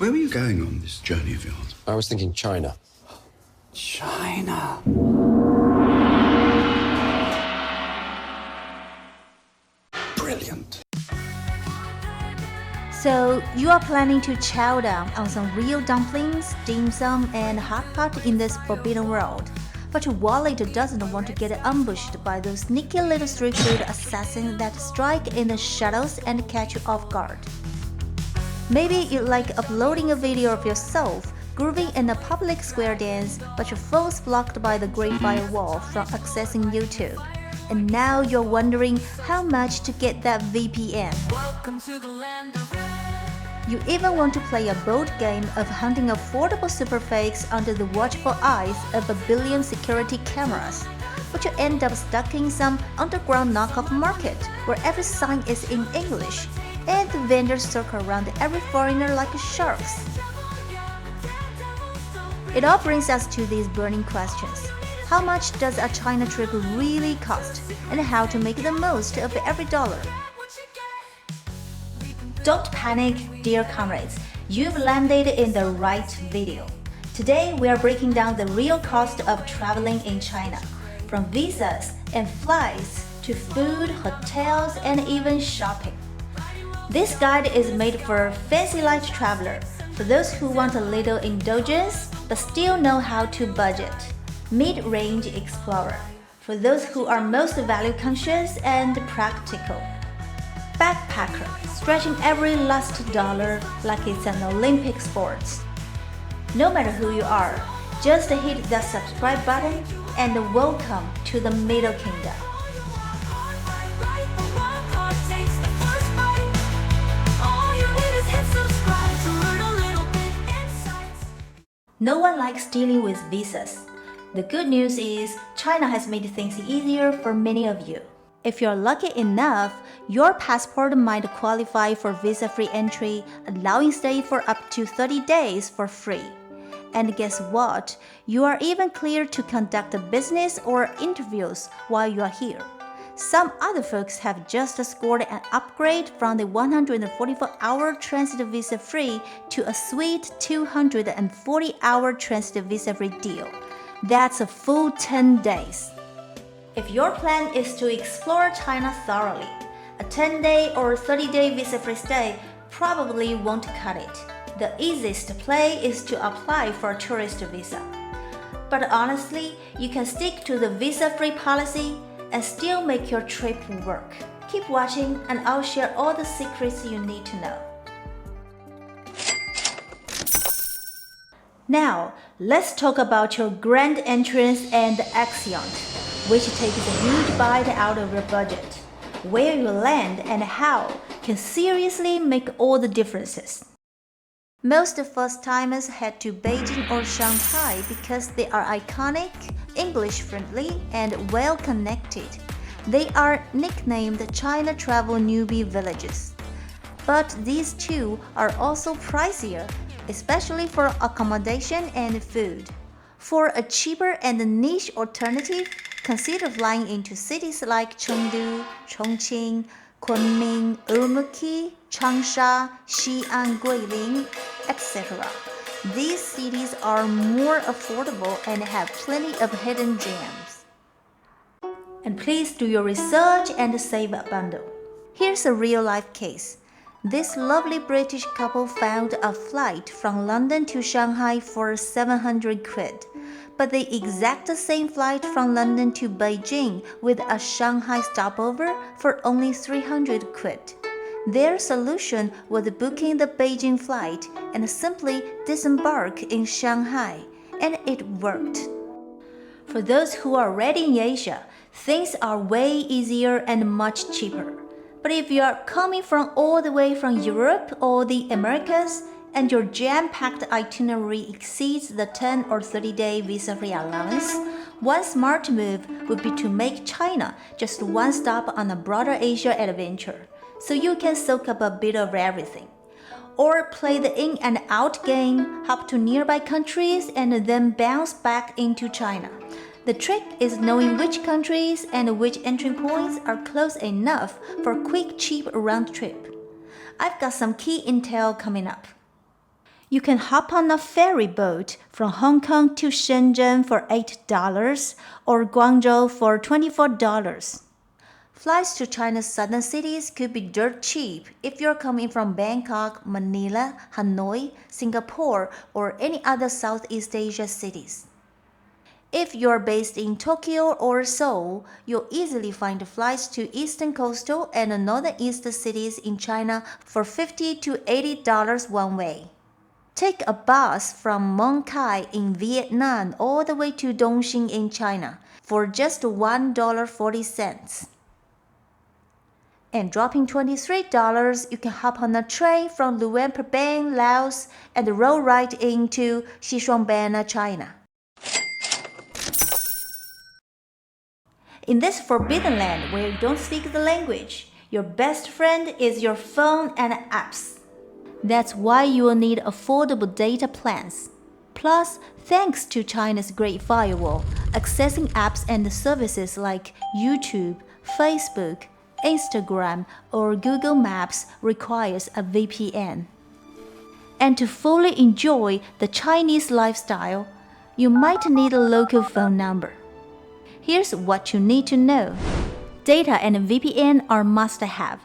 Where were you going on this journey of yours? I was thinking China. China. Brilliant. So, you are planning to chow down on some real dumplings, dim sum, and hot pot in this forbidden world. But your wallet doesn't want to get ambushed by those sneaky little street food assassins that strike in the shadows and catch you off guard. Maybe you like uploading a video of yourself grooving in a public square dance, but your phone's blocked by the Great Firewall from accessing YouTube. And now you're wondering how much to get that VPN. You even want to play a bold game of hunting affordable superfakes under the watchful eyes of a billion security cameras, but you end up stuck in some underground knockoff market where every sign is in English, and the vendors circle around every foreigner like sharks. It all brings us to these burning questions. How much does a China trip really cost, and how to make the most of every dollar? Don't panic, dear comrades. You've landed in the right video. Today, we are breaking down the real cost of traveling in China, from visas and flights to food, hotels, and even shopping. This guide is made for fancy light traveler, for those who want a little indulgence but still know how to budget. Mid-range explorer, for those who are most value-conscious and practical. Backpacker, stretching every last dollar like it's an Olympic sport. No matter who you are, just hit that subscribe button and welcome to the Middle Kingdom. No one likes dealing with visas. The good news is China has made things easier for many of you. If you're lucky enough, your passport might qualify for visa-free entry, allowing stay for up to 30 days for free. And guess what? You are even cleared to conduct business or interviews while you are here. Some other folks have just scored an upgrade from the 144-hour transit visa-free to a sweet 240-hour transit visa-free deal. That's a full 10 days. If your plan is to explore China thoroughly, a 10-day or 30-day visa-free stay probably won't cut it. The easiest play is to apply for a tourist visa. But honestly, you can stick to the visa-free policy and still make your trip work. Keep watching and I'll share all the secrets you need to know. Now, let's talk about your grand entrance and exeunt, which takes a huge bite out of your budget. Where you land and how can seriously make all the differences. Most first-timers head to Beijing or Shanghai because they are iconic, English-friendly, and well-connected. They are nicknamed China Travel Newbie Villages. But these two are also pricier, especially for accommodation and food. For a cheaper and niche alternative, consider flying into cities like Chengdu, Chongqing, Kunming, Urumqi, Changsha, Xi'an, Guilin, etc. These cities are more affordable and have plenty of hidden gems. And please do your research and save a bundle. Here's a real-life case. This lovely British couple found a flight from London to Shanghai for 700 quid, but the exact same flight from London to Beijing with a Shanghai stopover for only 300 quid. Their solution was booking the Beijing flight and simply disembark in Shanghai, and it worked. For those who are already in Asia, things are way easier and much cheaper. But if you are coming from all the way from Europe or the Americas, and your jam-packed itinerary exceeds the 10 or 30-day visa-free allowance, one smart move would be to make China just one stop on a broader Asia adventure, so you can soak up a bit of everything. Or play the in and out game, hop to nearby countries, and then bounce back into China. The trick is knowing which countries and which entry points are close enough for a quick, cheap round trip. I've got some key intel coming up. You can hop on a ferry boat from Hong Kong to Shenzhen for $8 or Guangzhou for $24. Flights to China's southern cities could be dirt cheap if you're coming from Bangkok, Manila, Hanoi, Singapore, or any other Southeast Asia cities. If you're based in Tokyo or Seoul, you'll easily find flights to eastern coastal and northern east cities in China for $50 to $80 one way. Take a bus from Mong Cai in Vietnam all the way to Dongxing in China for just $1.40. And dropping $23, you can hop on a train from Luang Prabang, Laos, and roll right into Xishuangbanna, China. In this forbidden land where you don't speak the language, your best friend is your phone and apps. That's why you will need affordable data plans. Plus, thanks to China's Great Firewall, accessing apps and services like YouTube, Facebook, Instagram, or Google Maps requires a VPN. And to fully enjoy the Chinese lifestyle, you might need a local phone number. Here's what you need to know. Data and VPN are must-have.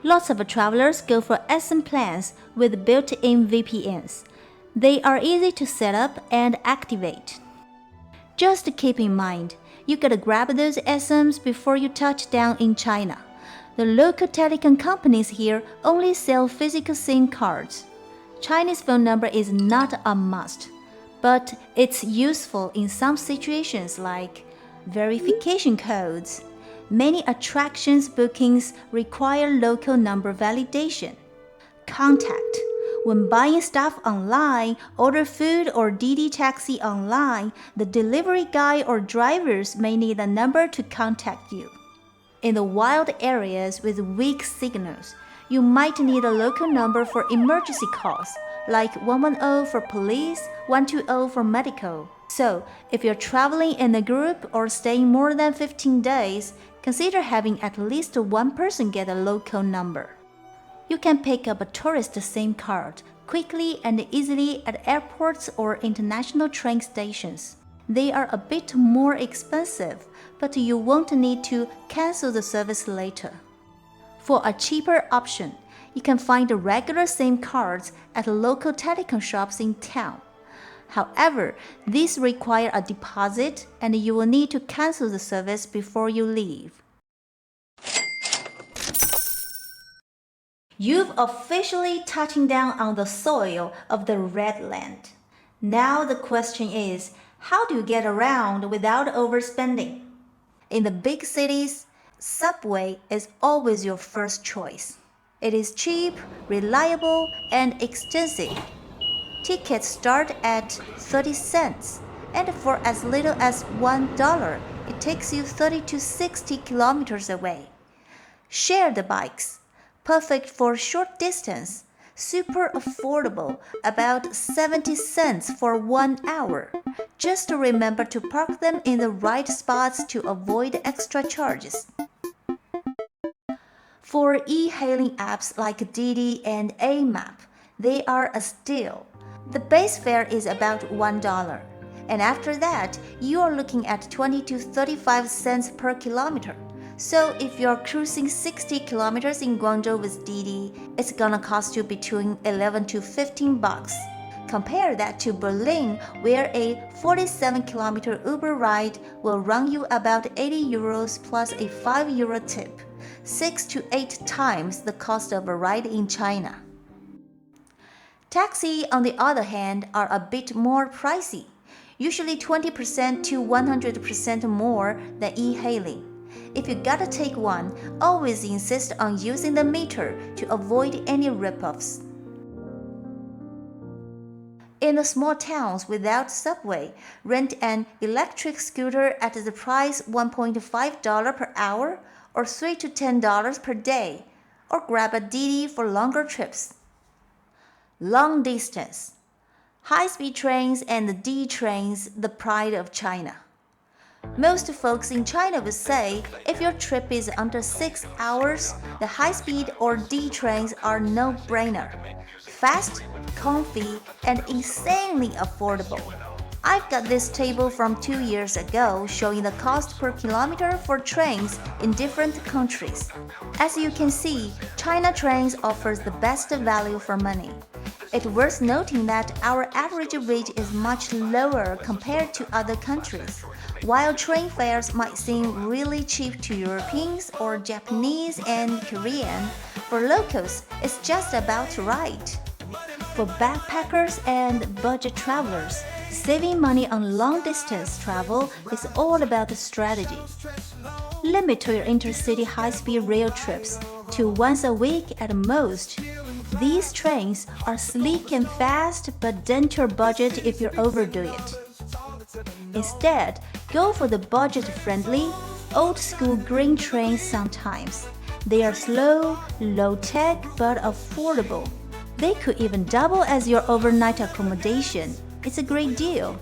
Lots of travelers go for SIM plans with built-in VPNs. They are easy to set up and activate. Just keep in mind, you gotta grab those SIMs before you touch down in China. The local telecom companies here only sell physical SIM cards. Chinese phone number is not a must, but it's useful in some situations like verification codes. Many attractions bookings require local number validation. Contact. When buying stuff online, order food or DD taxi online, the delivery guy or drivers may need a number to contact you. In the wild areas with weak signals, you might need a local number for emergency calls, like 110 for police, 120 for medical. So, if you're traveling in a group or staying more than 15 days, consider having at least one person get a local number. You can pick up a tourist SIM card quickly and easily at airports or international train stations. They are a bit more expensive, but you won't need to cancel the service later. For a cheaper option, you can find regular SIM cards at local telecom shops in town. However, these require a deposit and you will need to cancel the service before you leave. You've officially touched down on the soil of the Red Land. Now the question is, how do you get around without overspending? In the big cities, subway is always your first choice. It is cheap, reliable, and extensive. Tickets start at 30 cents, and for as little as $1, it takes you 30 to 60 kilometers away. Shared bikes, perfect for short distance, super affordable, about 70 cents for 1 hour. Just remember to park them in the right spots to avoid extra charges. For e-hailing apps like Didi and AMAP, they are a steal. The base fare is about $1, and after that, you are looking at 20 to 35 cents per kilometer. So if you're cruising 60 kilometers in Guangzhou with Didi, it's gonna cost you between 11 to 15 bucks. Compare that to Berlin, where a 47-kilometer Uber ride will run you about 80 euros plus a 5 euro tip, 6 to 8 times the cost of a ride in China. Taxi, on the other hand, are a bit more pricey, usually 20% to 100% more than e-hailing. If you gotta take one, always insist on using the meter to avoid any rip-offs. In the small towns without subway, rent an electric scooter at the price $1.5 per hour or $3 to $10 per day, or grab a Didi for longer trips. Long distance. High-speed trains and D trains, the pride of China. Most folks in China would say if your trip is under 6 hours, the high-speed or D trains are no-brainer. Fast, comfy, and insanely affordable. I've got this table from 2 years ago showing the cost per kilometer for trains in different countries. As you can see, China Trains offers the best value for money. It's worth noting that our average rate is much lower compared to other countries. While train fares might seem really cheap to Europeans or Japanese and Korean, for locals, it's just about right. For backpackers and budget travelers, saving money on long-distance travel is all about the strategy. Limit to your intercity high-speed rail trips to once a week at most. These trains are sleek and fast but dent your budget if you overdo it. Instead, go for the budget-friendly, old-school green trains sometimes. They are slow, low-tech but affordable. They could even double as your overnight accommodation. It's a great deal.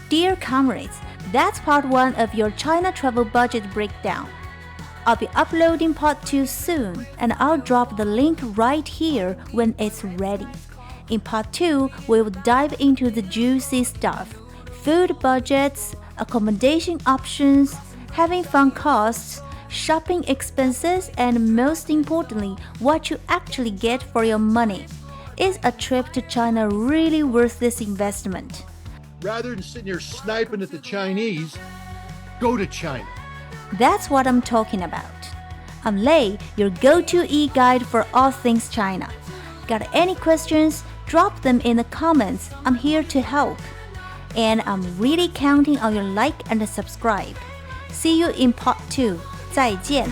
Dear comrades, that's part 1 of your China travel budget breakdown. I'll be uploading part 2 soon, and I'll drop the link right here when it's ready. In part 2, we will dive into the juicy stuff: food budgets, accommodation options, having fun costs, shopping expenses, and most importantly, what you actually get for your money. Is a trip to China really worth this investment? Rather than sitting here sniping at the Chinese, go to China. That's what I'm talking about. I'm Lay, your go-to e-guide for all things China. Got any questions? Drop them in the comments. I'm here to help. And I'm really counting on your like and subscribe. See you in part 2. 再见。